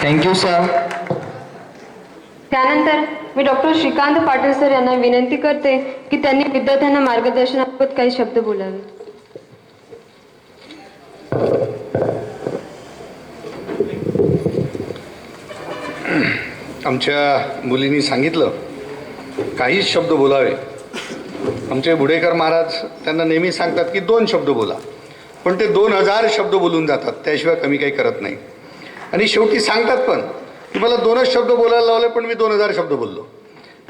Thank you sir. त्यानंतर मी doctor Shrikant Patil sir यांना विनंती करते की त्यांनी विद्यार्थ्यांना मार्गदर्शनाबाबत काही शब्द बोलावे. आमच्या मुलींनी सांगितलं काहीच शब्द बोलावे. आमचे बुडेकर महाराज त्यांना नेहमी सांगतात की 2 शब्द बोला, पण ते 2000 शब्द बोलून जातात, त्याशिवाय कमी काही करत नाही. आणि शेवटी सांगतात पण की मला 2च शब्द बोलायला लावले, पण मी 2000 शब्द बोललो.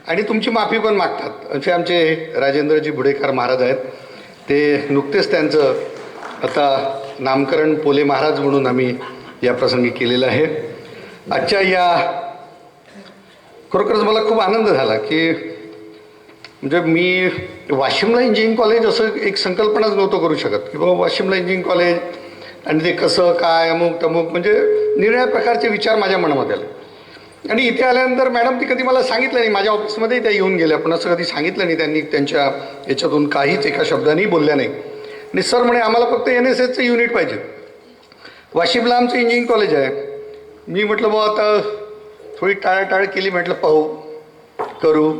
आणि तुमची माफी पण मागतात. असे आमचे राजेंद्रजी बुडेकर महाराज आहेत. ते नुकतेच त्यांचं आता नामकरण पोले महाराज म्हणून आम्ही या प्रसंगी केलेलं आहे. आजच्या या खरोखरच मला खूप आनंद झाला की म्हणजे मी वाशिमला इंजिनिअरिंग कॉलेज असं एक संकल्पनाच नव्हतं करू शकत की बाबा वाशिमला इंजिनिअरिंग कॉलेज आणि ते कसं काय अमुक तमुक, म्हणजे निरनिळ्या प्रकारचे विचार माझ्या मनामध्ये आले. आणि इथे आल्यानंतर मॅडम ती कधी मला सांगितलं नाही, माझ्या ऑफिसमध्येही त्या येऊन गेल्या, पण असं कधी सांगितलं नाही त्यांनी, त्यांच्या याच्यातून काहीच एका शब्दानेही बोलल्या नाही. आणि सर म्हणे आम्हाला फक्त NSSचं युनिट पाहिजे, वाशिमला आमचं इंजिनिअरिंग कॉलेज आहे. मी म्हटलं बा आता थोडी टाळाटाळ केली, म्हटलं पाहू करू,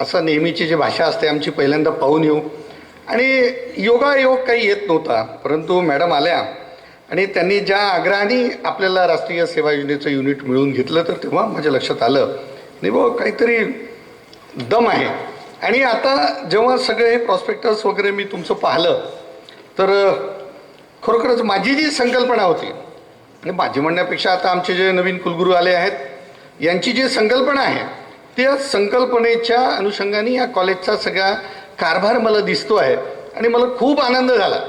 असं नेहमीची जी भाषा असते आमची पहिल्यांदा पाहून येऊ. आणि योगायोग काही येत नव्हता, परंतु मॅडम आल्या आणि त्यांनी ज्या आग्रहाने आपल्याला राष्ट्रीय सेवा योजनेचं युनिट मिळवून घेतलं, तर तेव्हा माझ्या लक्षात आलं नाही बा काहीतरी दम आहे. आणि आता जेव्हा सगळे हे प्रॉस्पेक्टस वगैरे मी तुमचं पाहिलं, तर खरोखरच माझी जी संकल्पना होती, आणि माझी म्हणण्यापेक्षा आता आमचे जे नवीन कुलगुरू आले आहेत यांची जी संकल्पना आहे, त्या संकल्पनेच्या अनुषंगाने या कॉलेजचा सगळा कारभार मला दिसतो आहे. आणि मला खूप आनंद झाला.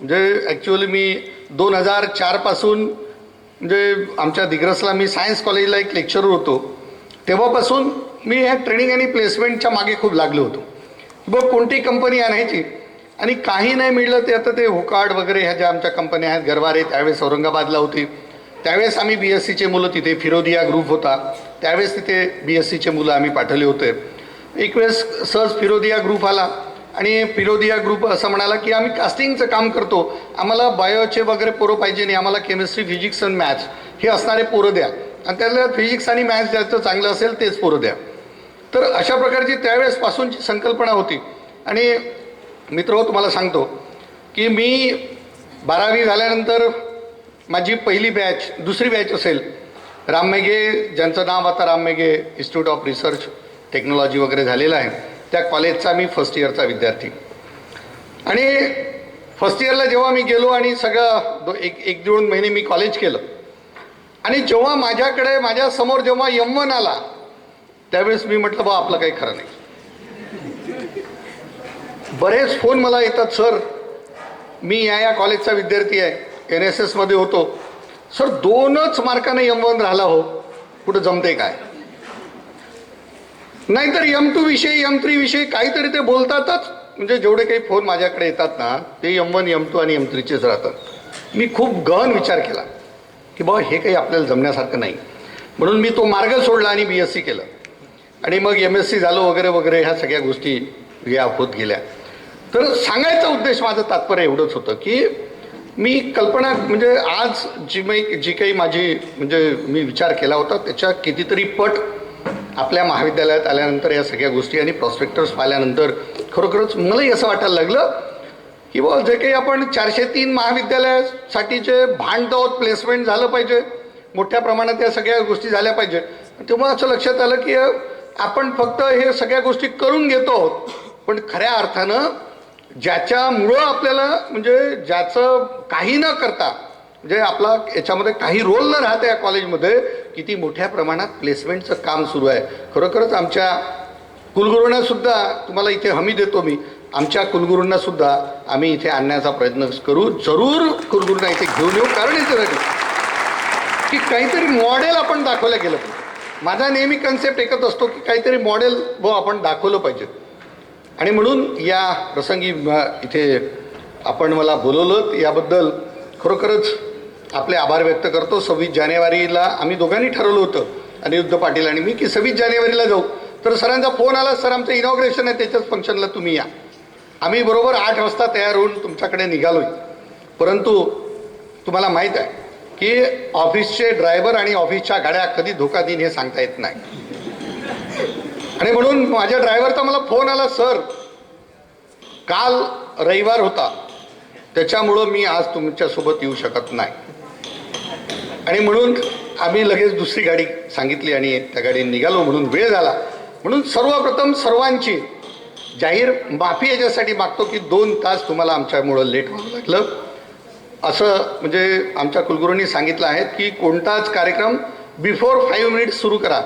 म्हणजे ॲक्च्युअली मी 2004 पासून म्हणजे आमच्या दिग्रसला मी सायन्स कॉलेजला एक लेक्चरर होतो, तेव्हापासून मी ह्या ट्रेनिंग आणि प्लेसमेंटच्या मागे खूप लागलो होतो. बघ कोणती कंपनी आणायची आणि काही नाही मिळलं ते आता ते होकार्ड वगैरे ह्या ज्या आमच्या कंपन्या आहेत, गरवारे त्यावेळेस औरंगाबादला होती, त्यावेळेस आम्ही BSCचे मुलं तिथे, फिरोदिया ग्रुप होता त्यावेळेस तिथे BSCचे मुलं आम्ही पाठवले होते. एक वेळेस सहज फिरोदिया ग्रुप आला आणि फिरोदिया ग्रुप असं म्हणाला की आम्ही कास्टिंगचं काम करतो, आम्हाला बायोचे वगैरे पोरं पाहिजे नाही, आम्हाला केमिस्ट्री फिजिक्स आणि मॅथ्स हे असणारे पोरं द्या, आणि त्याला फिजिक्स आणि मॅथ्स ज्याचं चांगलं असेल तेच पोरं द्या. तर अशा प्रकारची त्यावेळेसपासूनची संकल्पना होती. आणि मित्र तुम्हाला सांगतो की मी 12वी झाल्यानंतर माझी पहिली बॅच, दुसरी बॅच असेल, राममेघे ज्यांचं नाव आता राममेघे इन्स्टिट्यूट ऑफ रिसर्च टेक्नॉलॉजी वगैरे झालेलं आहे, त्या कॉलेजचा मी फर्स्ट इयरचा विद्यार्थी. आणि फर्स्ट इयरला जेव्हा मी गेलो आणि सगळं एक 2 महिने मी कॉलेज केलं, आणि जेव्हा माझ्याकडे माझ्यासमोर जेव्हा M1 आला, त्यावेळेस मी म्हटलं बा आपलं काही खरं नाही. बरेच फोन मला येतात, सर मी या कॉलेजचा विद्यार्थी आहे, NSSमध्ये होतो, सर 2च मार्काने M1 राहिला हो, कुठं जमते काय? नाहीतर M2 विषयी M3 विषयी काहीतरी ते बोलतातच. म्हणजे जेवढे काही फोन माझ्याकडे येतात ना, ते M1 M2 आणि M3चेच राहतात. मी खूप गहन विचार केला की बाबा हे काही आपल्याला जमण्यासारखं नाही, म्हणून मी तो मार्ग सोडला आणि BSc केलं. आणि मग MSc झालं वगैरे वगैरे, ह्या सगळ्या गोष्टी या होत गेल्या. तर सांगायचा उद्देश माझं तात्पर्य एवढंच होतं की मी कल्पना म्हणजे आज जी काही माझी म्हणजे मी विचार केला होता त्याच्या कितीतरी पट आपल्या महाविद्यालयात आल्यानंतर या सगळ्या गोष्टी आणि प्रॉस्पेक्टर्स पाहिल्यानंतर खरोखरच मलाही असं वाटायला लागलं की बाबा जे काही आपण 403 महाविद्यालयासाठीचे भांडवत प्लेसमेंट झालं पाहिजे, मोठ्या प्रमाणात या सगळ्या गोष्टी झाल्या पाहिजे. तेव्हा असं लक्षात आलं की आपण फक्त हे सगळ्या गोष्टी करून घेतो आहोत, पण खऱ्या अर्थानं ज्याच्यामुळं आपल्याला म्हणजे ज्याचं काही न करता म्हणजे आपला याच्यामध्ये काही रोल न राहता या कॉलेजमध्ये किती मोठ्या प्रमाणात प्लेसमेंटचं काम सुरू आहे. खरोखरच आमच्या कुलगुरूंनासुद्धा तुम्हाला इथे हमी देतो मी, आमच्या कुलगुरूंनासुद्धा आम्ही इथे आणण्याचा प्रयत्न करू, जरूर कुलगुरूंना इथे घेऊन येऊ. कारण याच्यासाठी की काहीतरी मॉडेल आपण दाखवलं गेलं पाहिजे. माझा नेहमी कन्सेप्ट एकच असतो की काहीतरी मॉडेल आपण दाखवलं पाहिजे. आणि म्हणून या प्रसंगी इथे आपण मला बोलवलं याबद्दल खरोखरच आपले आभार व्यक्त करतो. 26 जानेवारीला आम्ही दोघांनी ठरवलं होतं, अनिरुद्ध पाटील आणि मी, की 26 जानेवारीला जाऊ. तर सरांचा फोन आला, सर आमचं इनॉग्रेशन आहे, त्याच्याच फंक्शनला तुम्ही या. आम्ही बरोबर 8 वाजता तयार होऊन तुमच्याकडे निघालोय. परंतु तुम्हाला माहीत आहे की ऑफिसचे ड्रायव्हर आणि ऑफिसच्या गाड्या कधी धोका देईन हे सांगता येत नाही. आणि म्हणून माझ्या ड्रायव्हरचा मला फोन आला, सर काल रविवार होता त्याच्यामुळं मी आज तुमच्यासोबत येऊ शकत नाही. आणि म्हणून आम्ही लगेच दुसरी गाडी सांगितली आणि त्या गाडीने निघालो. म्हणून वेळ झाला. म्हणून सर्वप्रथम सर्वांची जाहीर माफी याच्यासाठी मागतो की 2 तास तुम्हाला आमच्यामुळं लेट व्हावं लागलं. असं म्हणजे आमच्या कुलगुरूंनी सांगितलं आहे की कोणताच कार्यक्रम बिफोर 5 मिनिट्स सुरू करा,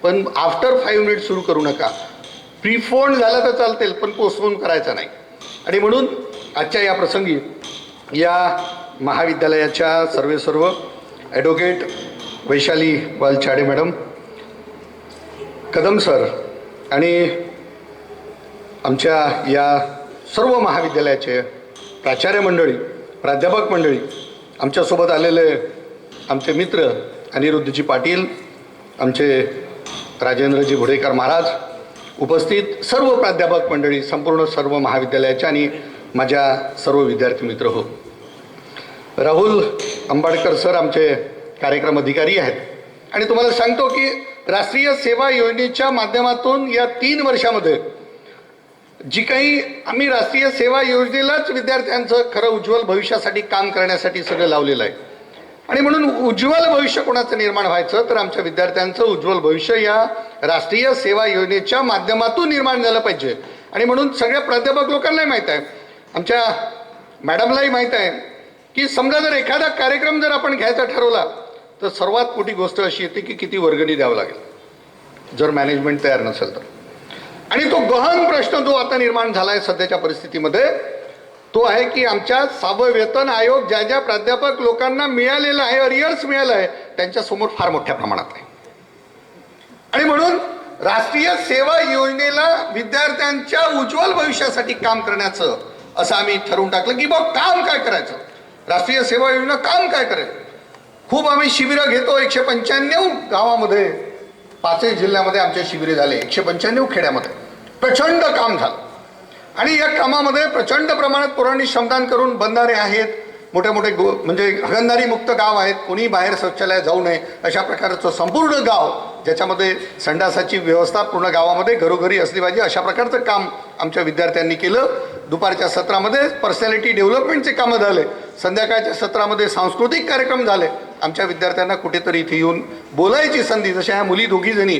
पण आफ्टर 5 मिनिट्स सुरू करू नका. प्रीफोन झाला तर चालतील पण पोस्टपोन करायचा नाही. आणि म्हणून आजच्या या प्रसंगी या महाविद्यालयाच्या सर्व advocate Vaishali Walchhade madam, Kadam sir आणि आमच्या या सर्व महाविद्यालयाचे प्राचार्य मंडळी, प्राध्यापक मंडळी, आमच्यासोबत आलेले आमचे मित्र अनिरुद्धजी पाटील, आमचे राजेंद्रजी घोडेकर महाराज, उपस्थित सर्व प्राध्यापक मंडळी, संपूर्ण सर्व महाविद्यालयाच्या आणि माझ्या सर्व विद्यार्थी मित्र हो. राहुल अंबाडकर सर आमचे कार्यक्रम अधिकारी आहेत. आणि तुम्हाला सांगतो की राष्ट्रीय सेवा योजनेच्या माध्यमातून या 3 वर्षामध्ये जी काही आम्ही राष्ट्रीय सेवा योजनेलाच विद्यार्थ्यांचं खरं उज्ज्वल भविष्यासाठी काम करण्यासाठी सगळं लावलेलं आहे. आणि म्हणून उज्ज्वल भविष्य कोणाचं निर्माण व्हायचं तर आमच्या विद्यार्थ्यांचं उज्ज्वल भविष्य या राष्ट्रीय सेवा योजनेच्या माध्यमातून निर्माण झालं पाहिजे. आणि म्हणून सगळ्या प्राध्यापक लोकांनाही माहीत आहे, आमच्या मॅडमलाही माहीत आहे की समजा जर एखादा कार्यक्रम जर आपण घ्यायचा ठरवला तर सर्वात मोठी गोष्ट अशी येते की किती वर्गणी द्यावं लागेल जर मॅनेजमेंट तयार नसेल तर. आणि तो गहन प्रश्न जो आता निर्माण झाला आहे सध्याच्या परिस्थितीमध्ये तो आहे की आमच्या 6वे वेतन आयोग ज्या ज्या प्राध्यापक लोकांना मिळालेलं आहे, अरियर्स मिळालं आहे, त्यांच्यासमोर फार मोठ्या प्रमाणात आहे. आणि म्हणून राष्ट्रीय सेवा योजनेला विद्यार्थ्यांच्या उज्ज्वल भविष्यासाठी काम करण्याचं असं आम्ही ठरवून टाकलं की बघ काम काय करायचं, राष्ट्रीय सेवा योजना काम काय करेल. खूप आम्ही शिबिरं घेतो. 195 गावामध्ये 5 जिल्ह्यामध्ये आमचे शिबिरे झाले, 195 खेड्यामध्ये प्रचंड काम झालं. आणि या कामामध्ये प्रचंड प्रमाणात पोरांनी श्रमदान करून बंधारे आहेत, मोठे मोठे म्हणजे हागणदारी मुक्त गाव आहेत, कोणी बाहेर शौचालयात जाऊ नये अशा प्रकारचं संपूर्ण गाव ज्याच्यामध्ये संडासाची व्यवस्था पूर्ण गावामध्ये घरोघरी असली पाहिजे अशा प्रकारचं काम आमच्या विद्यार्थ्यांनी केलं. दुपारच्या सत्रामध्ये पर्सनॅलिटी डेव्हलपमेंटचे कामं झाले, संध्याकाळच्या सत्रामध्ये सांस्कृतिक कार्यक्रम झाले. आमच्या विद्यार्थ्यांना कुठेतरी इथे येऊन बोलायची संधी, जशा ह्या मुली 2 जणी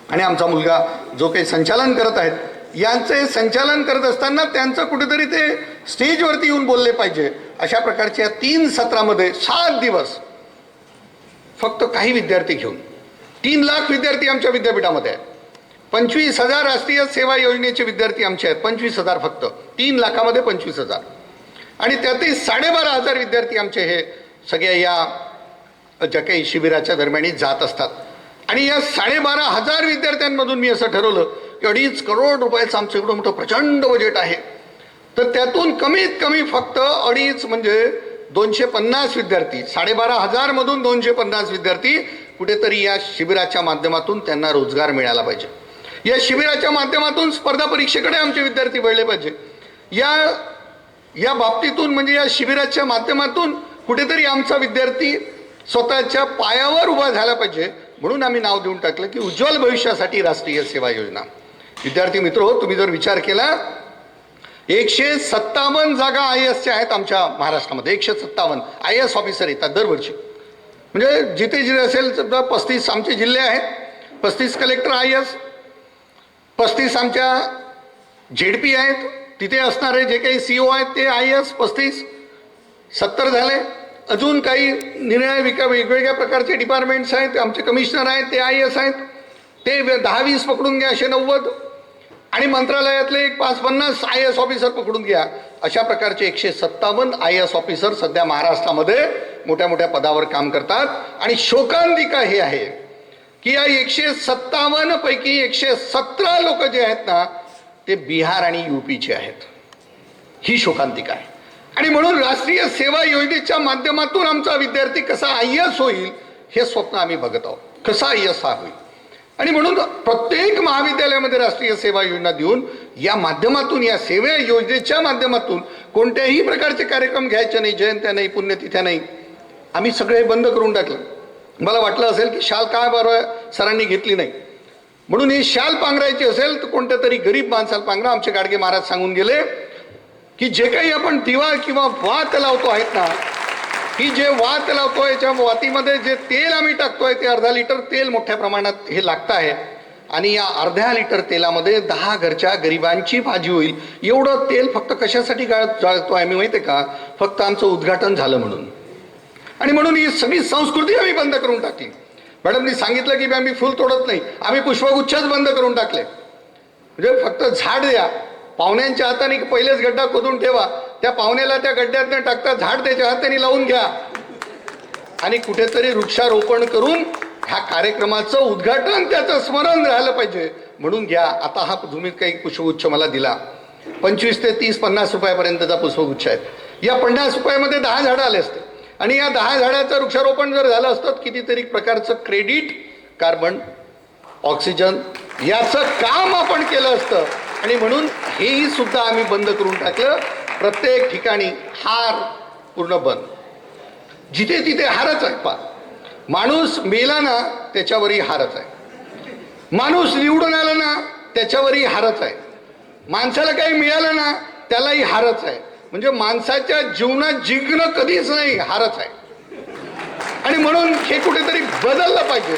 आणि आमचा मुलगा जो काही संचालन करत आहेत, यांचे संचालन करत असताना त्यांचं कुठेतरी ते स्टेजवरती येऊन बोलले पाहिजे अशा प्रकारच्या 3 सत्रामध्ये 7 दिवस फक्त काही विद्यार्थी घेऊन 3 लाख विद्यार्थी आमच्या विद्यापीठामध्ये आहेत. 25,000 राष्ट्रीय सेवा योजनेचे विद्यार्थी आमचे आहेत, 25,000 फक्त 3 लाखामध्ये 25,000. आणि त्यातही 12,500 विद्यार्थी आमचे हे सगळ्या या ज्या काही शिबिराच्या दरम्यान जात असतात. आणि या 12,500 विद्यार्थ्यांमधून मी असं ठरवलं की 2.5 करोड रुपयाचं आमचं एवढं मोठं प्रचंड बजेट आहे, तर त्यातून कमीत कमी फक्त 2.5 म्हणजे 250 विद्यार्थी, 12,500 मधून 250 विद्यार्थी कुठेतरी या शिबिराच्या माध्यमातून त्यांना रोजगार मिळाला पाहिजे. या शिबिराच्या माध्यमातून स्पर्धा परीक्षेकडे आमचे विद्यार्थी वळले पाहिजे. या बाबतीतून म्हणजे या शिबिराच्या माध्यमातून कुठेतरी आमचा विद्यार्थी स्वतःच्या पायावर उभा झाला पाहिजे. म्हणून आम्ही नाव देऊन टाकलं की उज्ज्वल भविष्यासाठी राष्ट्रीय सेवा योजना. विद्यार्थी मित्र हो, तुम्ही जर विचार केला 157 जागा IASच्या आहेत आमच्या महाराष्ट्रामध्ये. 157 IAS ऑफिसर येतात दरवर्षी. म्हणजे जिथे जिथे असेल 35 आमचे जिल्हे आहेत, 35 कलेक्टर IAS, 35 आमच्या ZP आहेत, तिथे असणारे जे काही CO आहेत ते IAS 35, 70 झाले. अजून काही निर्णय वेगवेगळ्या प्रकारचे डिपार्टमेंट्स आहेत, आमचे कमिशनर आहेत ते IAS आहेत, ते 10-20 पकडून घ्या, असे 90. आणि मंत्रालयातले एक 5-50 IAS ऑफिसर पकडून घ्या. अशा प्रकारचे 157 IAS ऑफिसर सध्या महाराष्ट्रामध्ये मोठ्या मोठ्या पदावर काम करतात. आणि शोकांतिका हे आहे की या 157 पैकी 117 लोक जे आहेत ना ते बिहार आणि UPचे आहेत. ही शोकांतिका आहे. आणि म्हणून राष्ट्रीय सेवा योजनेच्या माध्यमातून आमचा विद्यार्थी कसा IAS होईल हे स्वप्न आम्ही बघत आहोत, कसा IAS हा होईल. आणि म्हणून प्रत्येक महाविद्यालयामध्ये राष्ट्रीय सेवा योजना देऊन या माध्यमातून, या सेवा योजनेच्या माध्यमातून कोणत्याही प्रकारचे कार्यक्रम घ्यायचे नाही, जयंत्या नाही, पुण्यतिथ्या नाही, आम्ही सगळे बंद करून टाकलं. मला वाटलं असेल की शाल काय बरं सरांनी घेतली नाही, म्हणून ही शाल पांघरायची असेल तर कोणत्या तरी गरीब माणसाला पांघरा. आमचे गाडगे महाराज सांगून गेले की जे काही आपण दिवा किंवा वात लावतो आहेत ना, ही जे वात लावतोय याच्या वातीमध्ये जे तेल आम्ही टाकतोय ते अर्धा लिटर तेल मोठ्या प्रमाणात हे लागतं आहे. आणि या अर्ध्या लिटर तेलामध्ये 10 घरच्या गरिबांची भाजी होईल. एवढं तेल फक्त कशासाठी जाळतोय आम्ही माहिती आहे का? फक्त आमचं उद्घाटन झालं म्हणून. आणि म्हणून ही सगळी संस्कृती आम्ही बंद करून टाकली. मॅडमनी सांगितलं की आम्ही फुल तोडत नाही, आम्ही पुष्पगुच्छच बंद करून टाकले. म्हणजे फक्त झाड द्या, पाहुण्यांच्या हाताने पहिलेच गड्डा खोदून ठेवा, त्या पाहुण्याला त्या गड्ड्यात न टाकता झाड त्याच्या हाताने लावून घ्या आणि कुठेतरी वृक्षारोपण करून ह्या कार्यक्रमाचं उद्घाटन, त्याचं स्मरण राहिलं पाहिजे म्हणून घ्या. आता हा तुम्ही काही पुष्पगुच्छ मला दिला, 25 ते 30, 50 रुपयापर्यंतचा पुष्पगुच्छ आहे. या 50 रुपयामध्ये 10 झाडं आले असते आणि या 10 झाडाचं वृक्षारोपण जर झालं असतं, कितीतरी प्रकारचं क्रेडिट, कार्बन, ऑक्सिजन याचं काम आपण केलं असतं. आणि म्हणून हेही सुद्धा आम्ही बंद करून टाकलं. प्रत्येक ठिकाणी हार पूर्ण बंद, जिथे तिथे हारच आहे. पा माणूस मेला ना त्याच्यावरही हारच आहे, माणूस निवडून आला ना त्याच्यावरही हारच आहे, माणसाला काही मिळालं ना त्यालाही हारच आहे. म्हणजे माणसाच्या जीवनात जिंकणं कधीच नाही, हारच आहे. आणि म्हणून हे कुठेतरी बदललं पाहिजे,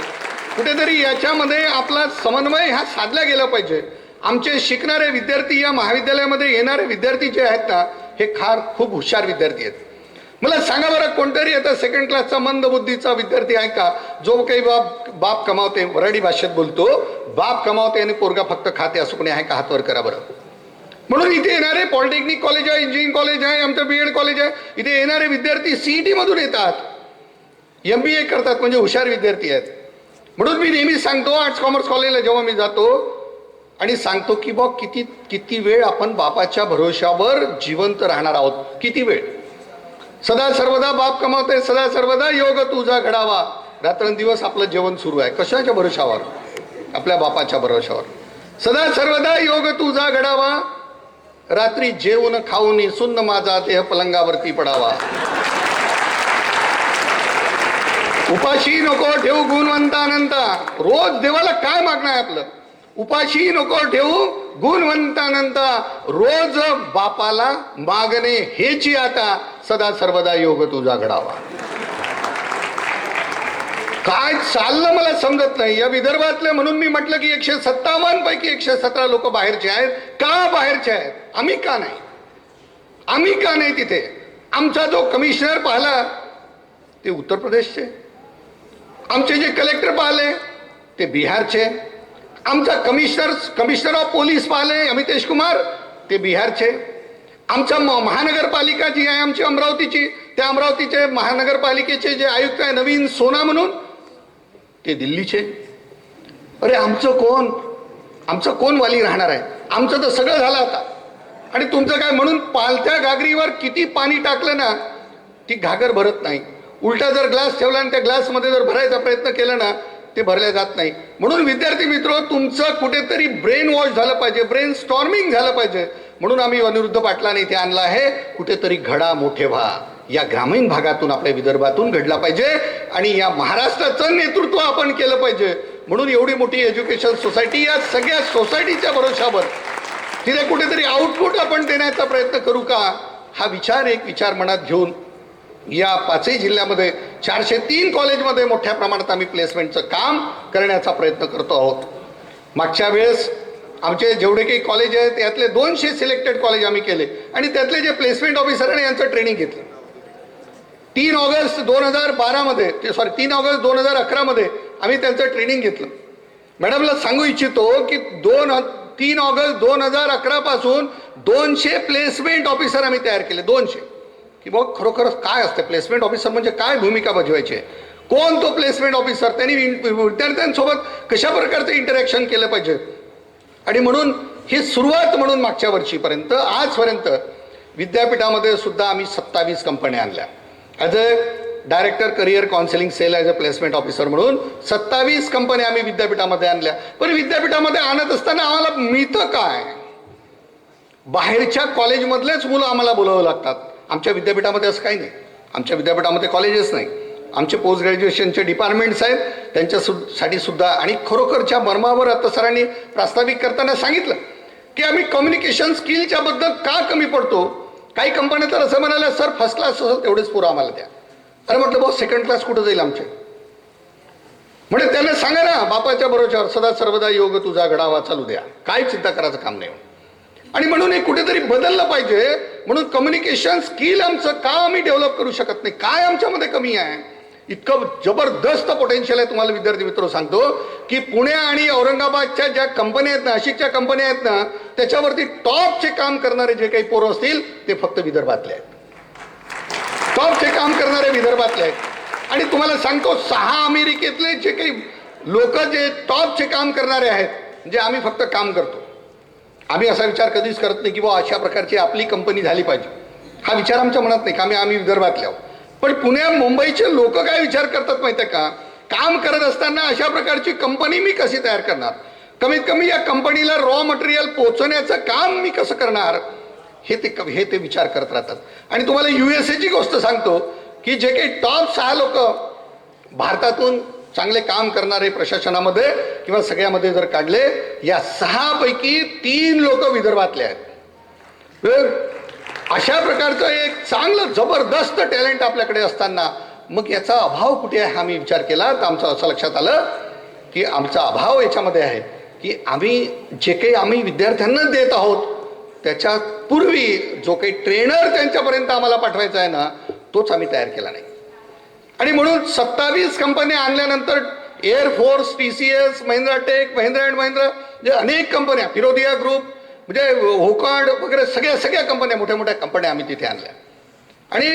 कुठेतरी याच्यामध्ये आपला समन्वय हा साधला गेला पाहिजे. आमचे शिकणारे विद्यार्थी, या महाविद्यालयामध्ये येणारे विद्यार्थी जे आहेत ना, हे खूप हुशार विद्यार्थी आहेत. मला सांगा बरं, कोणतरी आता सेकंड क्लासचा मंदबुद्धीचा विद्यार्थी आहे का जो काही बाप कमावते, वराडी भाषेत बोलतो, बाप कमावते आणि पोरगा फक्त खाते, असं कोणी आहे का? हात वर करा बरं. म्हणून इथे येणारे पॉलिटेक्निक कॉलेज आहे, इंजिनिअरिंग कॉलेज आहे, आमचं BEd कॉलेज आहे, इथे येणारे विद्यार्थी CET मधून येतात, MBA करतात, म्हणजे हुशार विद्यार्थी आहेत. म्हणून मी नेहमी सांगतो, आर्ट्स कॉमर्स कॉलेजला जेव्हा मी जातो आणि सांगतो की बा किती वेळ आपण बापाच्या भरोशावर जिवंत राहणार आहोत, किती वेळ. सदा सर्वदा बाप कमावते, सदा सर्वदा योग तुझा घडावा, रात्रंदिवस आपलं जेवण सुरू आहे. कशाच्या भरोशावर? आपल्या बापाच्या भरोशावर. सदा सर्वदा योग तुझा घडावा, रात्री जेवण खाऊन सुन्न माझा देह पलंगावरती पडावा. उपाशी नको ठेवू गुणवंतानंता. रोज देवाला काय मागणं आहे आपलं? उपाशी नको ठेवू गुणवंतानंता, रोज बापाला मागणे हेची आता, सदा सर्वदा योग तुझा घडावा. काय चाललं मला समजत नाही या विदर्भातले. म्हणून मी म्हटलं की 157 पैकी 117 लोक बाहेरचे आहेत. का बाहेरचे आहेत? आम्ही का नाही? आम्ही का नाही तिथे? आमचा जो कमिशनर पाहिला ते उत्तर प्रदेशचे, आमचे जे कलेक्टर पाहिले ते बिहारचे, आमचा कमिशनर ऑफ पोलीस पाहिले अमितेश कुमार ते बिहारचे, आमच्या महानगरपालिका जी आहे आमची अमरावतीची, त्या अमरावतीचे महानगरपालिकेचे जे आयुक्त आहे नवीन सोना म्हणून, ते दिल्लीचे. अरे आमचं कोण वाली राहणार आहे? आमचं तर सगळं झालं आता. आणि तुमचं काय? म्हणून पालत्या घागरीवर किती पाणी टाकलं ना ती घागर भरत नाही. उलटा जर ग्लास ठेवला आणि त्या ग्लासमध्ये जर भरायचा प्रयत्न केला ना ते भरल्या जात नाही. म्हणून विद्यार्थी मित्र, तुमचं कुठेतरी ब्रेन वॉश झालं पाहिजे, ब्रेन स्टॉर्मिंग झालं पाहिजे. म्हणून आम्ही अनिरुद्ध पाटलांनी इथे आणला आहे. कुठेतरी घडा मोठे व्हा, या ग्रामीण भागातून, आपल्या विदर्भातून घडला पाहिजे आणि या महाराष्ट्राचं नेतृत्व आपण केलं पाहिजे. म्हणून एवढी मोठी एज्युकेशन सोसायटी, या सगळ्या सोसायटीच्या भरोशावर तिथे कुठेतरी आउटपुट आपण देण्याचा प्रयत्न करू का? हा एक विचार मनात घेऊन या 5ही जिल्ह्यामध्ये 403 कॉलेजमध्ये मोठ्या प्रमाणात आम्ही प्लेसमेंटचं काम करण्याचा प्रयत्न करतो आहोत. मागच्या वेळेस आमचे जेवढे काही कॉलेज आहेत त्यातले 200 सिलेक्टेड कॉलेज आम्ही केले आणि त्यातले जे प्लेसमेंट ऑफिसर आहे यांचं ट्रेनिंग घेतलं. 3 ऑगस्ट 2011 मध्ये आम्ही त्यांचं ट्रेनिंग घेतलं. मॅडमला सांगू इच्छितो की 3 ऑगस्ट 2011 पासून 200 प्लेसमेंट ऑफिसर आम्ही तयार केले. 200. की बघ खरोखरच काय असते प्लेसमेंट ऑफिसर, म्हणजे काय भूमिका बजवायची, कोण तो प्लेसमेंट ऑफिसर, त्यांनी विद्यार्थ्यांसोबत कशा प्रकारचं इंटरॅक्शन केलं पाहिजे. आणि म्हणून ही सुरुवात म्हणून मागच्या वर्षीपर्यंत आजपर्यंत विद्यापीठामध्ये सुद्धा आम्ही 27 कंपन्या आणल्या. As a director career counselling cell, as a placement officer म्हणून 27 कंपन्या आम्ही विद्यापीठामध्ये आणल्या. पण विद्यापीठामध्ये आणत असताना आम्हाला मिळतं काय? बाहेरच्या कॉलेजमधलेच मुलं आम्हाला बोलावं लागतात. आमच्या विद्यापीठामध्ये असं काही नाही. आमच्या विद्यापीठामध्ये कॉलेजेस नाही. आमचे पोस्ट ग्रॅज्युएशनचे डिपार्टमेंट्स आहेत त्यांच्यासाठी सुद्धा. आणि खरोखरच्या मर्मावर आता सरांनी प्रास्ताविक करताना सांगितलं की आम्ही कम्युनिकेशन स्किलच्या बद्दल का कमी पडतो. काही कंपन्या तर असं म्हणाल्या, सर फर्स्ट क्लास असेल तेवढेच पुरं आम्हाला द्या. अरे म्हटलं भाऊ सेकंड क्लास कुठं जाईल आमचे. म्हणजे त्यांना सांगा ना, बापाच्या बरोबरच्यावर सदा सर्वदा योग तुझा घडावा चालू द्या, काय चिंता करायचं काम नाही. आणि म्हणून हे कुठेतरी बदललं पाहिजे. म्हणून कम्युनिकेशन स्किल आमचं का आम्ही डेव्हलप करू शकत नाही, काय आमच्यामध्ये कमी आहे. इतकं जबरदस्त पोटेन्शियल आहे. तुम्हाला विद्यार्थी मित्र सांगतो की पुणे आणि औरंगाबादच्या ज्या कंपन्या आहेत ना, नाशिकच्या कंपन्या आहेत ना, त्याच्यावरती टॉपचे काम करणारे जे काही पोरं असतील ते फक्त विदर्भातले आहेत. टॉपचे काम करणारे विदर्भातले आहेत. आणि तुम्हाला सांगतो 6 अमेरिकेतले जे काही लोक जे टॉपचे काम करणारे आहेत, जे आम्ही फक्त काम करतो. आम्ही असा विचार कधीच करत नाही की बा अशा प्रकारची आपली कंपनी झाली पाहिजे. हा विचार आमच्या मनात नाही का आम्ही विदर्भातले आहोत. पण पुण्या मुंबईचे लोक काय विचार करतात माहिती आहे का, काम करत असताना अशा प्रकारची कंपनी मी कशी तयार करणार, कमीत कमी या कंपनीला रॉ मटेरियल पोहोचवण्याचं काम मी कसं करणार, हे ते विचार करत राहतात. आणि तुम्हाला USA ची गोष्ट सांगतो की जे काही टॉप 6 लोक भारतातून चांगले काम करणारे प्रशासनामध्ये किंवा सगळ्यामध्ये जर काढले, या 6 पैकी 3 लोक विदर्भातले आहेत. अशा प्रकारचं एक चांगलं जबरदस्त टॅलेंट आपल्याकडे असताना मग याचा अभाव कुठे आहे हा मी विचार केला. तर आमचं असं लक्षात आलं की आमचा अभाव याच्यामध्ये आहे की आम्ही जे काही आम्ही विद्यार्थ्यांना देत आहोत त्याच्या पूर्वी जो काही ट्रेनर त्यांच्यापर्यंत आम्हाला पाठवायचा आहे ना, तोच आम्ही तयार केला नाही. आणि म्हणून 27 कंपन्या आणल्यानंतर air force, TCS, Mahindra tech, Mahindra and Mahindra, जे अनेक कंपन्या, फिरोदिया ग्रुप, म्हणजे होकार्ड वगैरे सगळ्या कंपन्या, मोठ्या मोठ्या कंपन्या आम्ही तिथे आणल्या. आणि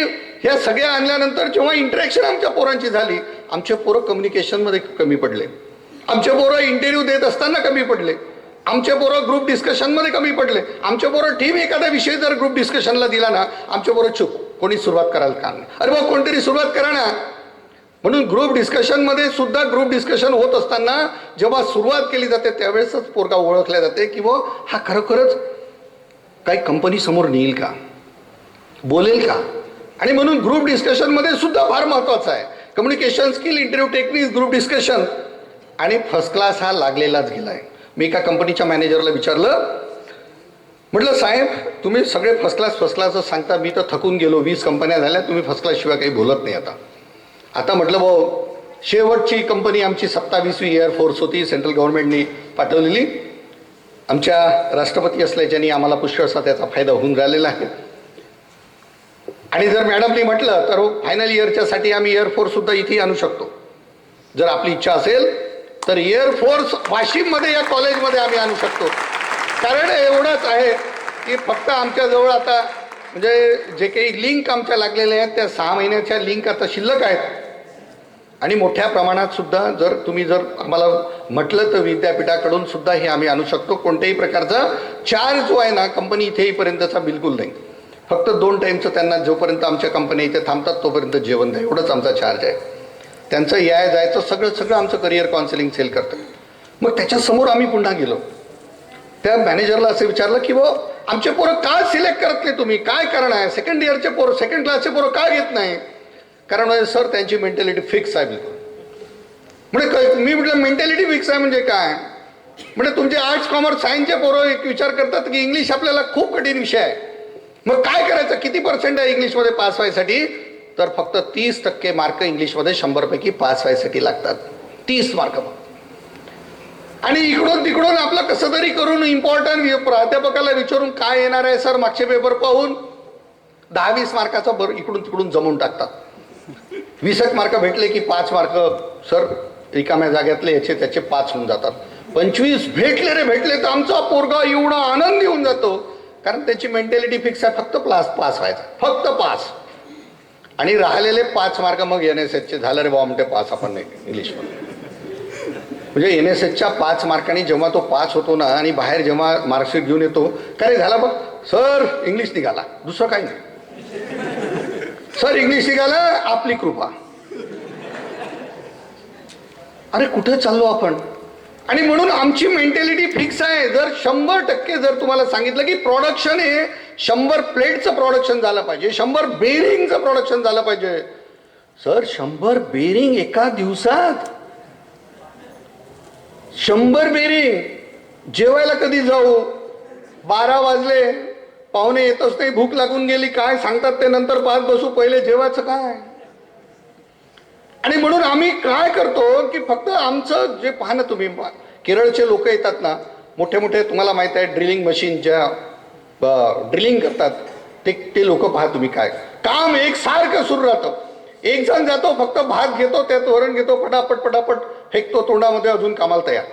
ह्या सगळ्या आणल्यानंतर जेव्हा इंटरॅक्शन आमच्या पोरांची झाली, आमचे पोरं कम्युनिकेशनमध्ये कमी पडले, आमचे पोरं इंटरव्ह्यू देत असताना कमी पडले, आमचे पोरं ग्रुप डिस्कशनमध्ये कमी पडले, आमचे पोरं टीम एखादा विषय जर ग्रुप डिस्कशनला दिला ना, आमचे पोरं चूक, कोणी सुरुवात करायला काम नाही. अरे बा कोणतरी सुरुवात करा ना. म्हणून ग्रुप डिस्कशनमध्ये सुद्धा ग्रुप डिस्कशन होत असताना जेव्हा सुरुवात केली जाते त्यावेळेसच पोरगा ओळखल्या जाते की वो हा खरोखरच काही कंपनी समोर नेईल का, बोलेल का. आणि म्हणून ग्रुप डिस्कशनमध्ये सुद्धा फार महत्वाचं आहे communication skill, interview techniques, group discussion. आणि फर्स्ट क्लास हा लागलेलाच गेलाय. मी एका कंपनीच्या मॅनेजरला विचारलं, म्हटलं साहेब तुम्ही सगळे फर्स्ट क्लासच सांगता, मी तर थकून गेलो, 20 कंपन्या झाल्या, तुम्ही फर्स्ट क्लास शिवाय काही बोलत नाही. आता म्हटलं भाऊ शेवटची कंपनी आमची 27वी एअरफोर्स होती, सेंट्रल गव्हर्नमेंटनी पाठवलेली. आमच्या राष्ट्रपती असल्याच्यानी आम्हाला पुष्कळसा त्याचा फायदा होऊन राहिलेला आहे. आणि जर मॅडमनी म्हटलं तर फायनल इयरच्यासाठी आम्ही एअरफोर्स सुद्धा इथे आणू शकतो जर आपली इच्छा असेल तर. एअरफोर्स वाशिममध्ये या कॉलेजमध्ये आम्ही आणू शकतो. कारण एवढंच आहे की फक्त आमच्याजवळ आता म्हणजे जे काही लिंक आमच्या लागलेल्या आहेत त्या 6 महिन्याच्या लिंक आता शिल्लक आहेत. आणि मोठ्या प्रमाणात सुद्धा जर आम्हाला म्हटलं तर विद्यापीठाकडून सुद्धा हे आम्ही आणू शकतो. कोणत्याही प्रकारचा चार्ज जो आहे ना कंपनी इथे येईपर्यंतचा बिलकुल नाही. फक्त 2 टाईमचं त्यांना जोपर्यंत आमच्या कंपन्या इथे थांबतात तोपर्यंत जेवण द्या, एवढंच आमचा चार्ज आहे. त्यांचं जायचं सगळं आमचं करिअर काउन्सिलिंग सेल करतं. मग त्याच्यासमोर आम्ही पुन्हा गेलो, त्या मॅनेजरला असं विचारलं की वो आमचे पोरं का सिलेक्ट करत नाही तुम्ही, काय कारण आहे, सेकंड इयरचे पोरं सेकंड क्लासचे पोरं का घेत नाही. कारण सर त्यांची मेंटॅलिटी फिक्स आहे बिलकुल. म्हणजे मी म्हटलं मेंटॅलिटी फिक्स आहे म्हणजे काय. म्हणजे तुमचे आर्ट्स कॉमर्स सायन्सचे पोरं एक विचार करतात की इंग्लिश आपल्याला खूप कठीण विषय आहे, मग काय करायचं, किती % आहे इंग्लिशमध्ये पास व्हायसाठी. तर फक्त 30% मार्क इंग्लिशमध्ये 100 पैकी पास व्हायसाठी लागतात, 30 मार्क. आणि इकडून तिकडून आपलं कसं तरी करून इम्पॉर्टंट प्राध्यापकाला विचारून काय येणार आहे सर मागचे पेपर पाहून 10-20 मार्काचं इकडून तिकडून जमवून टाकतात. 20 मार्क भेटले की 5 मार्क सर रिकाम्या जाग्यातले याचे त्याचे 5 होऊन जातात. 25 भेटले तर आमचा पोरगा एवढा आनंदी होऊन जातो कारण त्याची मेंटॅलिटी फिक्स आहे, फक्त पास व्हायचा, फक्त पास. आणि राहिलेले 5 मार्क मग NSSचे झालं रे बाबा म्हणते पास आपण नाही इंग्लिशमध्ये. म्हणजे NSSच्या 5 मार्कांनी जेव्हा तो पास होतो ना आणि बाहेर जेव्हा मार्कशीट घेऊन येतो, काय रे झाला बघ सर इंग्लिश निघाला, दुसरं काही नाही, सर इंग्लिश निघाला आपली कृपा. अरे कुठे चाललो आपण. आणि म्हणून आमची मेंटॅलिटी फिक्स आहे. जर 100% जर तुम्हाला सांगितलं की प्रोडक्शन हे 100 प्लेटचं प्रोडक्शन झालं पाहिजे, 100 बेरिंगचं प्रोडक्शन झालं पाहिजे, सर 100 बेरिंग एका दिवसात, 100 बेरिंग. जेवायला कधी जाऊ, 12 वाजले, पाहुणे येतच नाही, भूक लागून गेली, काय सांगतात ते नंतर पाहत बसू, पहिले जेवायचं काय. आणि म्हणून आम्ही काय करतो की फक्त आमचं जे पहा ना तुम्ही, केरळचे लोक येतात ना, मोठे मोठे, तुम्हाला माहित आहे ड्रिलिंग मशीन ज्या ड्रिलिंग करतात ते लोक पहा तुम्ही, काय काम एकसारखं सुरू राहतं. एक जण जातो, फक्त भात घेतो, त्यात वरण घेतो, पटापट पटापट फेकतो तोंडामध्ये, अजून कामाला तयार.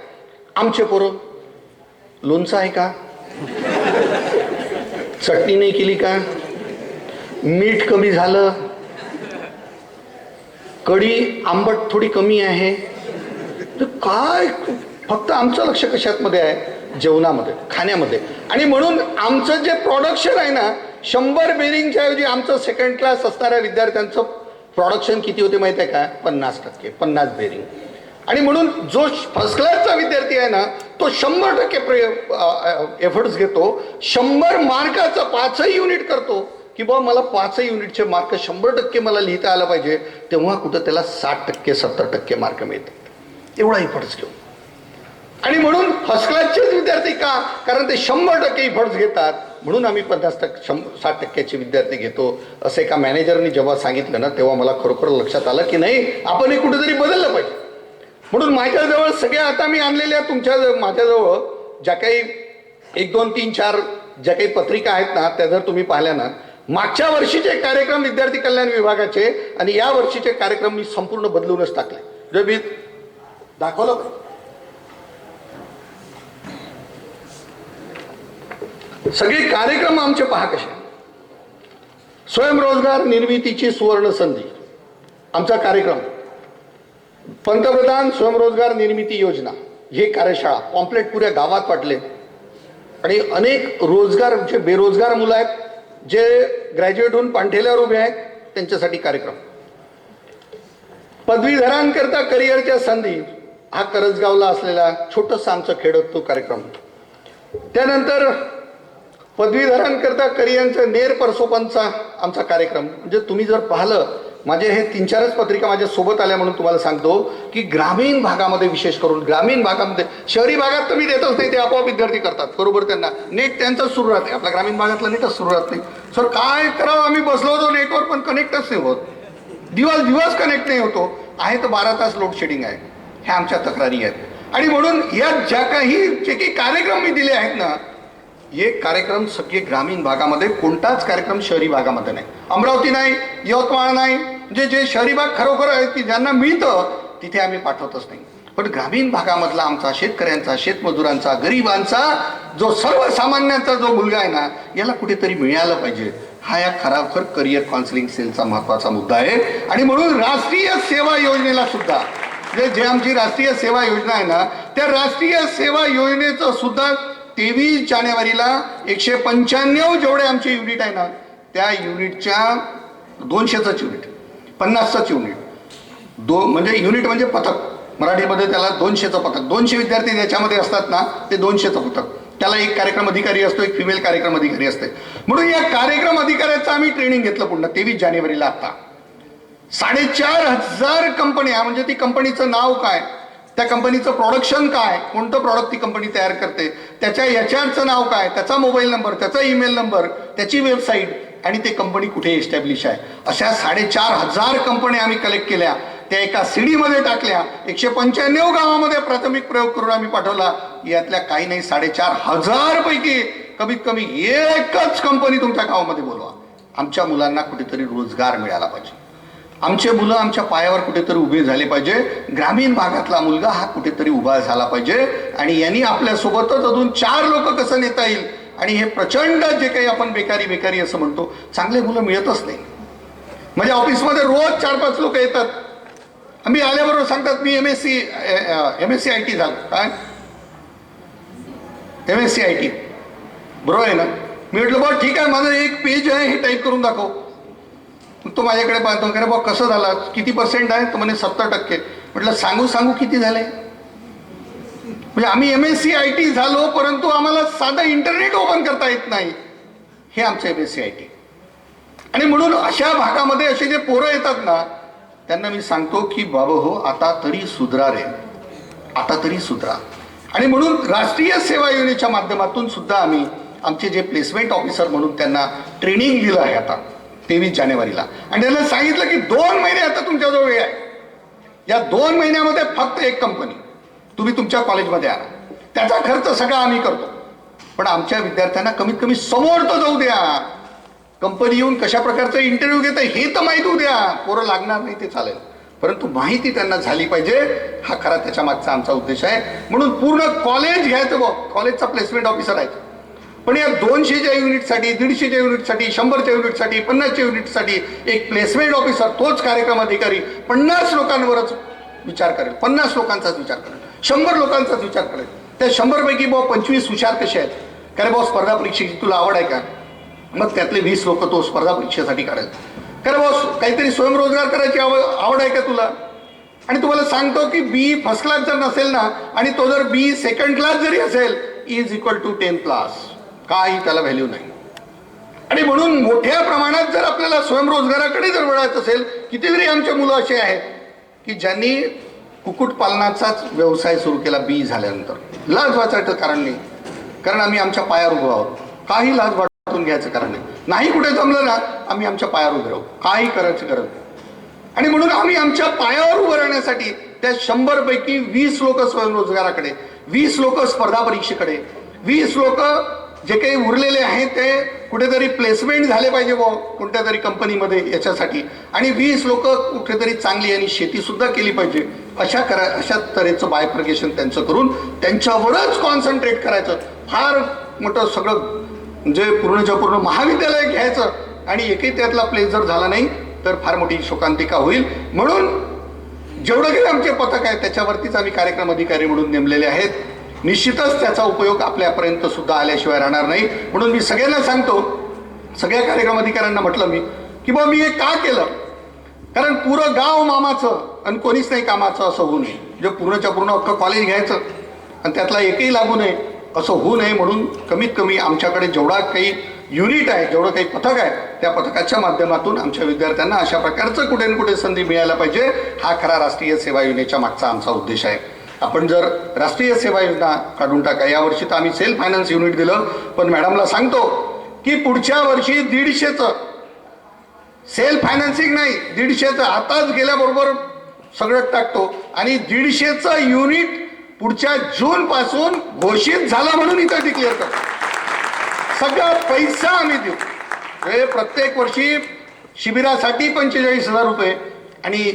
आमचे पोरं, लोणचं आहे का, चटणी नाही केली का, मीठ कमी झालं, कढी आंबट थोडी कमी आहे, तर काय फक्त आमचं लक्ष कशात मध्ये आहे, जेवणामध्ये, खाण्यामध्ये. आणि म्हणून आमचं जे प्रोडक्शन आहे ना, 100 बेरिंगच्या ऐवजी आमचं सेकंड क्लास असणाऱ्या विद्यार्थ्यांचं प्रोडक्शन किती होते माहिती आहे का, 50%, 50 बेरिंग. आणि म्हणून जो फर्स्ट क्लासचा विद्यार्थी आहे ना, तो 100% एफर्ट्स घेतो, 100 मार्काचं 5ही युनिट करतो, की बाबा मला 5ही युनिटचे मार्क 100% मला लिहिता आलं पाहिजे, तेव्हा कुठं त्याला 60% 70% मार्क मिळतात. एवढा एफर्ट्स घेऊ. आणि म्हणून फर्स्ट क्लासचेच विद्यार्थी का, कारण ते 100% एफर्ट्स घेतात, म्हणून आम्ही 60% विद्यार्थी घेतो. असं एका मॅनेजरनी जेव्हा सांगितलं ना, तेव्हा मला खरोखर लक्षात आलं की नाही, आपण हे कुठेतरी बदललं पाहिजे. म्हणून माझ्याजवळ सगळ्या आता मी आणलेल्या माझ्याजवळ ज्या काही 1 2 3 4 ज्या काही पत्रिका आहेत ना, त्या जर तुम्ही पाहिल्या ना, मागच्या वर्षीचे कार्यक्रम विद्यार्थी कल्याण विभागाचे आणि या वर्षीचे कार्यक्रम मी संपूर्ण बदलूनच टाकले. जे मी दाखवलं, सगळे कार्यक्रम आमचे पहा कसे. स्वयंरोजगार निर्मितीची सुवर्ण संधी, आमचा कार्यक्रम. पंतप्रधान स्वयंरोजगार निर्मिती योजना, हे कार्यशाळा पॉम्पलेट पुऱ्या गावात वाटले. आणि अनेक रोजगार, जे बेरोजगार मुलं आहेत, जे ग्रॅज्युएट होऊन पांठेल्यावर उभे आहेत, त्यांच्यासाठी कार्यक्रम. पदवीधरांकरता करिअरच्या संधी, हा करंजगावला असलेला छोटंसं आमचं खेडत तो कार्यक्रम. त्यानंतर पदवीधरांकरता करिअरचं नेर परसोपनचा आमचा कार्यक्रम. म्हणजे तुम्ही जर पाहिलं, माझे हे 3-4च पत्रिका माझ्या सोबत आल्या, म्हणून तुम्हाला सांगतो की ग्रामीण भागामध्ये, विशेष करून ग्रामीण भागामध्ये, शहरी भागात तर मी देतच नाही, ते आपोआप विद्यार्थी करतात, बरोबर, त्यांना नेट त्यांचंच सुरू राहते. आपल्या ग्रामीण भागातलं नेटच सुरू राहत नाही. सर काय करावं, आम्ही बसलो होतो नेटवर पण कनेक्टच नाही होत, दिवस कनेक्ट नाही होतो, आहे तर 12 तास लोड शेडिंग आहे. ह्या आमच्या तक्रारी आहेत. आणि म्हणून या ज्या काही जे काही कार्यक्रम मी दिले आहेत ना, हे कार्यक्रम सगळे ग्रामीण भागामध्ये, कोणताच कार्यक्रम शहरी भागामध्ये नाही. अमरावती नाही, यवतमाळ नाही, जे शहरी भाग खरोखर आहेत की ज्यांना मिळतं तिथे आम्ही पाठवतच नाही. पण ग्रामीण भागामधला आमचा, शेतकऱ्यांचा, शेतमजुरांचा, गरिबांचा, जो सर्वसामान्यांचा जो मुलगा आहे ना, याला कुठेतरी मिळालं पाहिजे, हा या खरोखर करिअर काउन्सिलिंग सेलचा महत्वाचा मुद्दा आहे. आणि म्हणून राष्ट्रीय सेवा योजनेला सुद्धा, जे आमची राष्ट्रीय सेवा योजना आहे ना, त्या राष्ट्रीय सेवा योजनेचं सुद्धा 23 जानेवारीला 195 जेवढे आमचे युनिट आहे ना, त्या युनिटच्या 200च युनिट, 50च युनिट, म्हणजे युनिट म्हणजे पथक, मराठीमध्ये त्याला 200चं पथक, 200 विद्यार्थी त्याच्यामध्ये असतात ना, ते 200चं पथक. त्याला एक कार्यक्रम अधिकारी असतो, एक फिमेल कार्यक्रम अधिकारी असते. म्हणून या कार्यक्रम अधिकाऱ्याचं आम्ही ट्रेनिंग घेतलं पुन्हा 23 जानेवारीला. आता 4,500 कंपन्या, म्हणजे ती कंपनीचं नाव काय, त्या कंपनीचं प्रोडक्शन काय, कोणतं प्रॉडक्ट ती कंपनी तयार करते, त्याच्या एचआरचं नाव काय, त्याचा मोबाईल नंबर, त्याचा ईमेल नंबर, त्याची वेबसाईट, आणि ते कंपनी कुठे एस्टॅब्लिश आहे, अशा 4,500 कंपन्या आम्ही कलेक्ट केल्या, त्या एका सीडीमध्ये टाकल्या. 195 गावामध्ये प्राथमिक प्रयोग करून आम्ही पाठवला. यातल्या काही नाही, 4,500 पैकी कमीत कमी एकच कंपनी तुमच्या गावामध्ये बोलवा. आमच्या मुलांना कुठेतरी रोजगार मिळाला पाहिजे, आमचे मुलं आमच्या पायावर कुठेतरी उभे झाले पाहिजे, ग्रामीण भागातला मुलगा हा कुठेतरी उभा झाला पाहिजे. आणि यांनी आपल्यासोबतच अजून 4 लोक कसं नेता येईल. आणि हे प्रचंड जे काही आपण बेकारी असं म्हणतो, चांगले मुलं मिळतच नाही. म्हणजे ऑफिसमध्ये रोज 4-5 लोक येतात, आम्ही आल्याबरोबर सांगतात मी MSc IT झालं. काय MSc IT, बरोबर आहे ना. मी म्हटलं बरं ठीक आहे, माझं एक पेज आहे, हे टाईप करून दाखव. तो माझ्याकडे पाहतो, अरे बा कसं झालं, किती % आहे, तर म्हणे 70%. म्हटलं सांगू किती झाले. म्हणजे आम्ही MSc IT झालो, परंतु आम्हाला साधं इंटरनेट ओपन करता येत नाही. हे आमचं MSc IT. आणि म्हणून अशा भागामध्ये असे जे पोरं येतात ना, त्यांना मी सांगतो की बाबा हो, आता तरी सुधरा रे, आता तरी सुधरा. आणि म्हणून राष्ट्रीय सेवा योजनेच्या माध्यमातून सुद्धा आम्ही आमचे जे प्लेसमेंट ऑफिसर म्हणून त्यांना ट्रेनिंग दिलं आहे आता 23 जानेवारीला. आणि त्यांना सांगितलं की 2 महिने आता तुमच्याजवळ वेळ आहे. या 2 महिन्यामध्ये फक्त एक कंपनी तुम्ही तुमच्या कॉलेजमध्ये आणा, त्याचा खर्च सगळा आम्ही करतो. पण आमच्या विद्यार्थ्यांना कमीत कमी समोर तर जाऊ द्या. कंपनी येऊन कशा प्रकारचा इंटरव्ह्यू घेत हे तर माहीत होऊ द्या. पोरं लागणार नाही ते चालेल, परंतु माहिती त्यांना झाली पाहिजे. हा खरा त्याच्या मागचा आमचा उद्देश आहे. म्हणून पूर्ण कॉलेज घ्यायचं बघ, कॉलेजचा प्लेसमेंट ऑफिसर आहे. पण या 200च्या युनिटसाठी, 150च्या युनिटसाठी, 100च्या युनिटसाठी, 50च्या युनिटसाठी एक प्लेसमेंट ऑफिसर, तोच कार्यक्रम अधिकारी 50 लोकांवरच विचार करेल, 50 लोकांचाच विचार करेल, 100 लोकांचाच विचार करेल. त्या 100 पैकी 25 हुशार कसे आहेत? कारण भाऊ स्पर्धा परीक्षेची तुला आवड आहे का? मग त्यातले 20 लोक तो स्पर्धा परीक्षेसाठी काढेल. कारण भाऊ काहीतरी स्वयंरोजगार करायची आवड आहे का तुला? आणि तुम्हाला सांगतो की बी फर्स्ट क्लास जर नसेल ना, आणि तो जर बी सेकंड क्लास जरी असेल, = 10+, काही त्याला व्हॅल्यू नाही. आणि म्हणून मोठ्या प्रमाणात जर आपल्याला स्वयंरोजगाराकडे जर वळायचं असेल, कितीतरी आमचे मुलं असे आहेत की ज्यांनी कुक्कुटपालनाचाच व्यवसाय सुरू केला बी झाल्यानंतर. लाज वाचायचं कारण नाही, कारण आम्ही आमच्या पायावर उभं आहोत. काही लाज वाटून घ्यायचं कारण नाही. नाही कुठे जमलं ना, आम्ही आमच्या पायावर उभे राहू, काही करायचं गरज नाही. आणि म्हणून आम्ही आमच्या पायावर उभं राहण्यासाठी त्या 100 पैकी 20 लोक स्वयंरोजगाराकडे, 20 लोक स्पर्धा परीक्षेकडे, 20 लोक जे काही उरलेले आहेत ते कुठेतरी प्लेसमेंट झाले पाहिजे कोणत्या तरी कंपनीमध्ये याच्यासाठी, आणि 20 लोक कुठेतरी चांगली आणि शेती सुद्धा केली पाहिजे, अशा तऱ्हेचं बायफर्गेशन त्यांचं करून त्यांच्यावरच कॉन्सन्ट्रेट करायचं. फार मोठं सगळं म्हणजे पूर्णच्या पूर्ण महाविद्यालय घ्यायचं आणि एकही त्यातला प्लेस जर झाला नाही तर फार मोठी शोकांतिका होईल. म्हणून जेवढं काही आमचे पथक आहे त्याच्यावरतीच आम्ही कार्यक्रम अधिकारी म्हणून नेमलेले आहेत. निश्चितच त्याचा उपयोग आपल्यापर्यंत सुद्धा आल्याशिवाय राहणार नाही. म्हणून मी सगळ्यांना सांगतो, सगळ्या कार्यक्रम अधिकाऱ्यांना म्हटलं मी की बा मी हे का केलं, कारण पुरं गाव मामाचं आणि कोणीच नाही कामाचं असं होऊ नये. जे पूर्णच्या पूर्ण अख्खं कॉलेज घ्यायचं आणि त्यातला एकही लागू नये असं होऊ नये. म्हणून कमीत कमी आमच्याकडे जेवढा काही युनिट आहे, जेवढं काही पथक आहे, त्या पथकाच्या माध्यमातून आमच्या विद्यार्थ्यांना अशा प्रकारचं कुठे ना कुठे संधी मिळायला पाहिजे. हा खरा राष्ट्रीय सेवा योजनेच्या मागचा आमचा उद्देश आहे. आपण जर राष्ट्रीय सेवा योजना काढून टाका, यावर्षी तर आम्ही सेल्फ फायनान्स युनिट दिलं, पण मॅडमला सांगतो की पुढच्या वर्षी 150चं सेल्फ फायनान्सिंग नाही, 150चं आताच गेल्याबरोबर सगळं टाकतो आणि 150चं युनिट पुढच्या जून पासून घोषित झालं म्हणून इथं डिक्लेअर करतो. सगळा पैसा आम्ही देऊ. प्रत्येक वर्षी शिबिरासाठी 45,000 रुपये आणि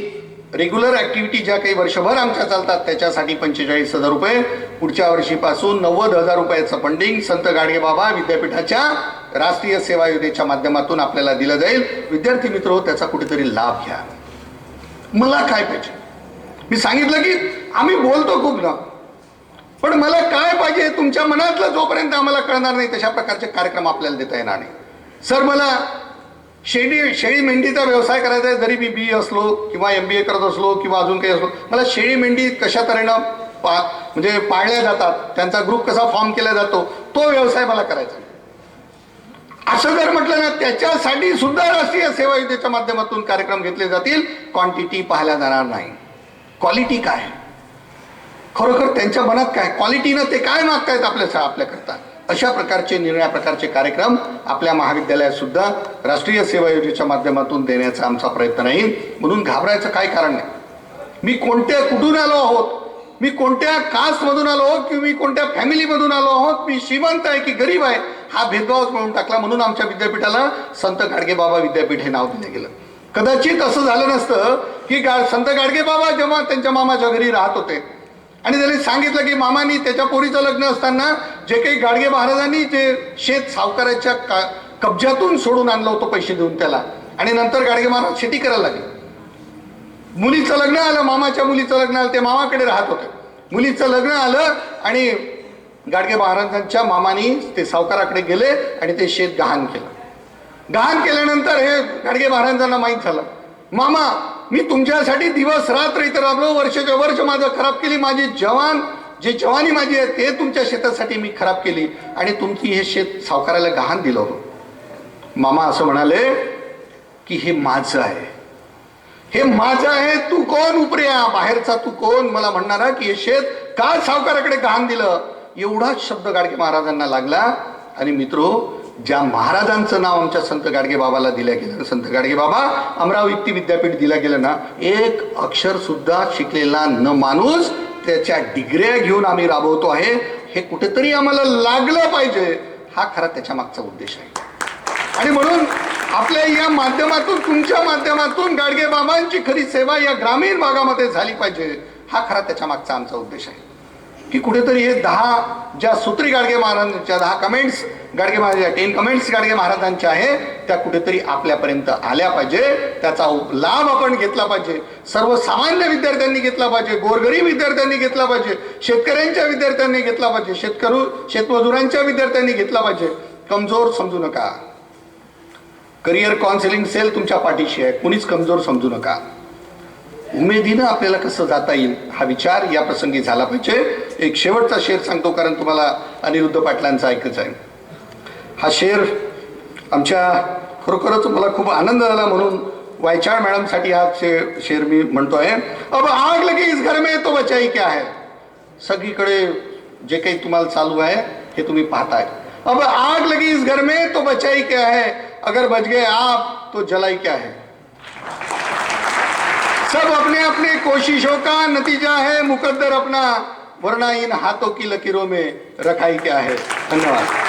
रेग्युलर ऍक्टिव्हिटी ज्या काही वर्षभर आमच्या चालतात त्याच्यासाठी 45,000 रुपये. पुढच्या वर्षीपासून 90,000 रुपयाचं फंडिंग संत गाडगेबाबा विद्यापीठाच्या राष्ट्रीय सेवा योजनेच्या माध्यमातून आपल्याला दिलं जाईल. विद्यार्थी मित्र, त्याचा कुठेतरी लाभ घ्या. मला काय पाहिजे, मी सांगितलं की आम्ही बोलतो खूप ना, पण मला काय पाहिजे तुमच्या मनातलं जोपर्यंत आम्हाला कळणार नाही तशा प्रकारचे कार्यक्रम आपल्याला देता येणार नाही. सर मला शेळी मेंढीचा व्यवसाय करायचा आहे, जरी मी BA असलो किंवा MBA करत असलो किंवा अजून काही असलो, मला शेळी मेंढी कशा तऱ्हेनं म्हणजे पाळल्या जातात, त्यांचा ग्रुप कसा फॉर्म केला जातो, तो व्यवसाय मला करायचा. असं जर म्हटलं ना, त्याच्यासाठी सुद्धा राष्ट्रीय सेवा योजनेच्या माध्यमातून कार्यक्रम घेतले जातील. क्वांटिटी पाहायला जाणार नाही, क्वालिटी काय, खरोखर त्यांच्या मनात काय, क्वालिटीनं ते काय मागतायत आपल्याकरता, अशा प्रकारचे निर्णया प्रकारचे कार्यक्रम आपल्या महाविद्यालयात सुद्धा राष्ट्रीय सेवा योजनेच्या माध्यमातून देण्याचा आमचा प्रयत्न राहील. म्हणून घाबरायचं काही कारण नाही. मी कुठून आलो आहोत, मी कोणत्या कास्टमधून आलो आहोत किंवा मी कोणत्या फॅमिलीमधून आलो आहोत, मी श्रीमंत आहे की गरीब आहे, हा भेदभावच म्हणून टाकला. म्हणून आमच्या विद्यापीठाला संत गाडगेबाबा विद्यापीठ हे नाव दिलं गेलं. कदाचित असं झालं नसतं की संत गाडगेबाबा जेव्हा त्यांच्या मामाच्या घरी राहत होते आणि त्यांनी सांगितलं की मामानी त्याच्या पोरीचं लग्न असताना जे काही गाडगे महाराजांनी जे शेत सावकाराच्या कब्जातून सोडून आणलं होतं पैसे देऊन त्याला, आणि नंतर गाडगे महाराज शेती करायला लागले. मुलीचं लग्न आलं, मामाच्या मुलीचं लग्न आलं, ते मामाकडे राहत होते. मुलीचं लग्न आलं आणि गाडगे महाराजांच्या मामानी ते सावकाराकडे गेले आणि ते शेत गहाण केलं. गहाण केल्यानंतर हे गाडगे महाराजांना माहीत झालं, मामा मी तुमच्यासाठी दिवस रात्र इथं राबलो, वर्षाच्या वर्ष माझं खराब केली, माझी जवानी माझी आहे ते तुमच्या शेतासाठी मी खराब केली आणि तुमची हे शेत सावकाराला गहाण दिलं होतं. मामा असं म्हणाले की हे माझं आहे, हे माझं आहे, तू कोण उपऱ्या, बाहेरचा तू कोण मला म्हणणारा, की हे शेत का सावकाराकडे गहाण दिलं, एवढाच शब्द गाडगे महाराजांना लागला. आणि मित्रो, ज्या महाराजांचं नाव आमच्या संत गाडगे बाबाला दिलं गेलं, संत गाडगे बाबा अमरावती विद्यापीठ दिलं गेलं ना, एक अक्षर सुद्धा शिकलेला न माणूस त्याच्या डिग्र्या घेऊन आम्ही राबवतो आहे, हे कुठेतरी आम्हाला लागलं पाहिजे, हा खरा त्याच्या मागचा उद्देश आहे. आणि म्हणून आपल्या या माध्यमातून, तुमच्या माध्यमातून गाडगे बाबांची खरी सेवा या ग्रामीण भागामध्ये झाली पाहिजे, हा खरा त्याच्या मागचा आमचा उद्देश आहे. की कुठेतरी हे 10 ज्या सूत्री गाडगे महाराजांच्या 10 कमेंट्स गाडगे महाराज 10 कमेंट्स गाडगे महाराजांच्या आहे, त्या कुठेतरी आपल्यापर्यंत आल्या पाहिजे, त्याचा लाभ आपण घेतला पाहिजे, सर्वसामान्य विद्यार्थ्यांनी घेतला पाहिजे, गोरगरीब विद्यार्थ्यांनी घेतला पाहिजे, शेतकऱ्यांच्या विद्यार्थ्यांनी घेतला पाहिजे, शेतमजुरांच्या विद्यार्थ्यांनी घेतला पाहिजे. कमजोर समजू नका. करिअर काउन्सिलिंग सेल तुमच्या पाठीशी आहे, कुणीच कमजोर समजू नका. उमेदीनं आपल्याला कसं जाता येईल हा विचार या प्रसंगी झाला पाहिजे. एक शेवटचा शेर सांगतो, कारण तुम्हाला अनिरुद्ध पाटलांचा ऐकायचं आहे. हा शेर आमच्या खरोखरच मला खूप आनंद झाला म्हणून वायचाळ मॅडमसाठी हा शेर मी म्हणतोय. अब आग लगी इस घर में तो बचाई क्या है. सगळीकडे जे काही तुम्हाला चालू आहे हे तुम्ही पाहताय. अब आग लगी इस घर में तो बचाई क्या है, अगर बच गए आप तो जलाई क्या है. सब अपने अपने कोशिशों का नतीजा है, मुकद्दर अपना, वरना इन हाथों की लकीरों में रखाई क्या है. धन्यवाद.